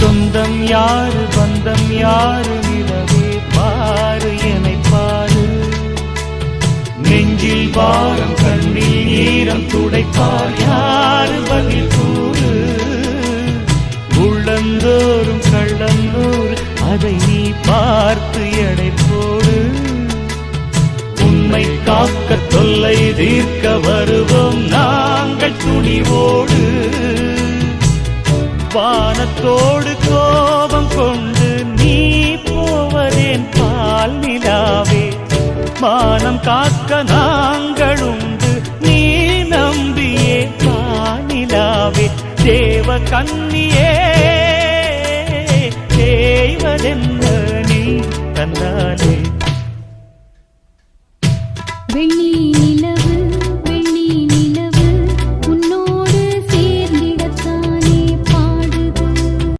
சொந்தம் யாரு பந்தம் யாரு நிலவே பாரு என்னை பாரு. நெஞ்சில் பாரம் கண்ணில் ஈரம் துடைப்பார் யாரு பதில் கூறு. உள்ளந்தோறும் கள்ளந்தோறு அதை நீ பார்த்து எடை போடு. உண்மை காக்க தொல்லை தீர்க்க வருவோம் நாங்கள் துணிவோடு. வானத்தோடு கோபம் கொண்டு நீ போவதேன் பால் நிலாவே. மானம் காக்க நாங்கள் உண்டு நீ நம்பியே வானிலாவே. தேவ கன்னியே தேய்வதென்ன